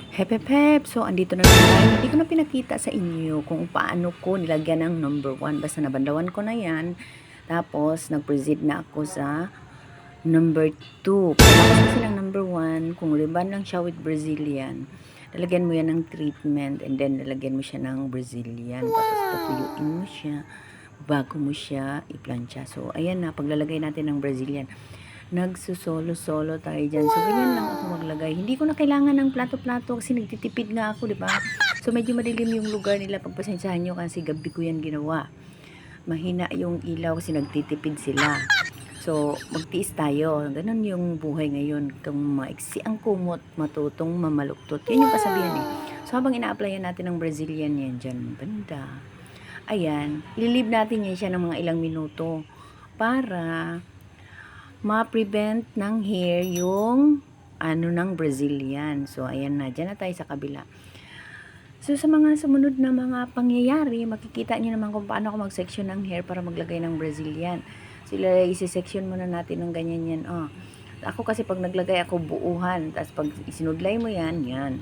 Hep, hep, hep. So, andito na tayo. Hindi ko na pinakita sa inyo kung paano ko nilagyan ng number 1. Basta nabandawan ko na yan. Tapos, nag-proceed na ako sa number 2. Pagkatapos kasi ng number 1, kung ribbon lang siya with Brazilian, lalagyan mo yan ng treatment and then lalagyan mo siya ng Brazilian. Tapos, patuyuin mo siya bago mo siya i-plancha. So, ayan na. Paglalagay natin ng Brazilian, nagsusolo-solo tayo dyan. So, ganyan lang ako maglagay. Hindi ko na kailangan ng plato-plato kasi nagtitipid nga ako, di ba? So, medyo madilim yung lugar nila. Pagpasensyahan nyo kasi gabi ko yan ginawa. Mahina yung ilaw kasi nagtitipid sila. So, magtiis tayo. Ganun yung buhay ngayon. Kung maiksi ang kumot, matutong mamaluktot. Yan yung kasabihan eh. So, habang ina-applyan natin ng Brazilian yan dyan, banda. Ayan, ililib natin yan siya ng mga ilang minuto para ma-prevent ng hair yung ng Brazilian. So, ayan na. Diyan na tayo sa kabila. So, sa mga sumunod na mga pangyayari, makikita nyo naman kung paano ako mag-section ng hair para maglagay ng Brazilian. So, isi-section muna natin ng ganyan yan. Oh. Ako kasi pag naglagay ako buuhan, tapos pag isinudlay mo yan, yan.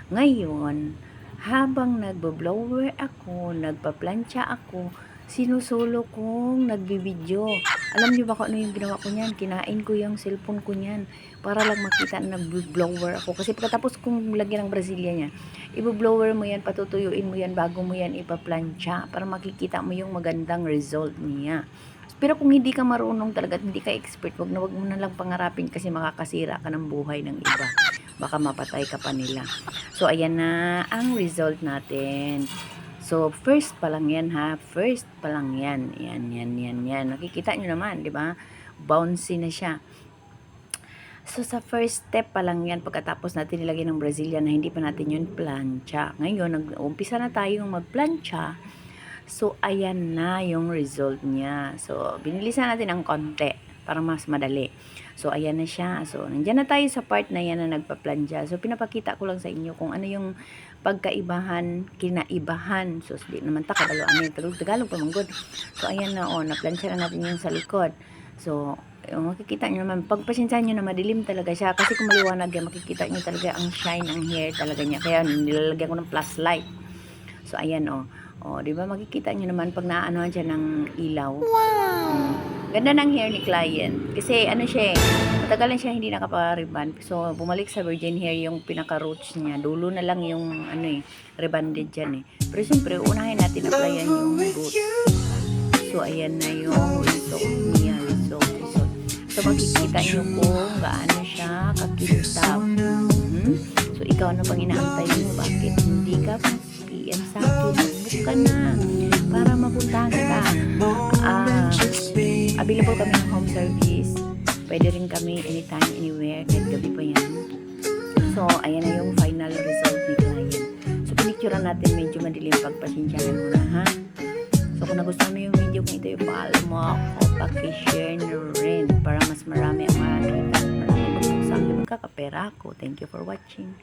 Ngayon, habang nagbo-blower ako, nagpa-plancha ako, sinusulo kong nagbibideo. Alam niyo ba kung ano yung ginawa ko niyan? Kinain ko yung cellphone ko niyan para lang makita na nag-blower ako. Kasi pagkatapos kong lagyan ng Brazilian niya, i-blower mo yan, patutuyuin mo yan bago mo yan ipa-plancha para makikita mo yung magandang result niya. Pero kung hindi ka marunong talaga at hindi ka expert, wag mo na lang pangarapin kasi makakasira ka ng buhay ng iba. Baka mapatay ka pa nila. So, ayan na ang result natin. So, first pa lang yan ha. First pa lang yan. Yan. Nakikita nyo naman, di ba? Bouncy na siya. So, sa first step pa lang yan, pagkatapos natin nilagay ng Brazilian na hindi pa natin yun plancha. Ngayon, nag-umpisa na tayong mag-plancha. So, ayan na yung result niya. So, binilisan natin ng konti para mas madali. So, ayan na siya. So, nandiyan na tayo sa part na yan na nagpa-plancha. So, pinapakita ko lang sa inyo kung ano yung pagkaibahan, kinaibahan. So, di naman kabalo ano yung Tagalog pa manggod. So, ayan na, na-plancha na natin yung sa likod. So, makikita nyo naman, pagpasensyahan nyo na madilim talaga siya. Kasi kung maliwanag yan, makikita nyo talaga ang shine ng hair talaga niya. Kaya, nilalagyan ko ng plus light. So, ayan, di ba makikita nyo naman pag naanohan siya ng ilaw. Wow! Ganda ng hair ni client. Kasi, siya matagal na siya hindi nakapa-ribbon. So, bumalik sa virgin hair yung pinaka-roots niya. Dulo na lang yung, rebanded dyan eh. Pero, siyempre, unahin natin applyan yung roots. So, ayan na yung result niya. Result. So, makikita nyo kung gaano siya kakitab. So, ikaw ano pang inaantay mo? Bakit hindi ka PM sa akin? Book ka na para mapuntahan kita. Available kami ng home service. Pwede rin kami anytime, anywhere. Kahit gabi pa yan. So, ayan na yung final result ni client. So, pinicturean natin medyo madilim. Pagpasensyahan mo na, ha? So, kung nagustuhan mo yung video kung ito, i-follow mo ako. Paki-share na rin para mas marami ang makakita. Marami magbuksan yung magkakapera ako. Thank you for watching.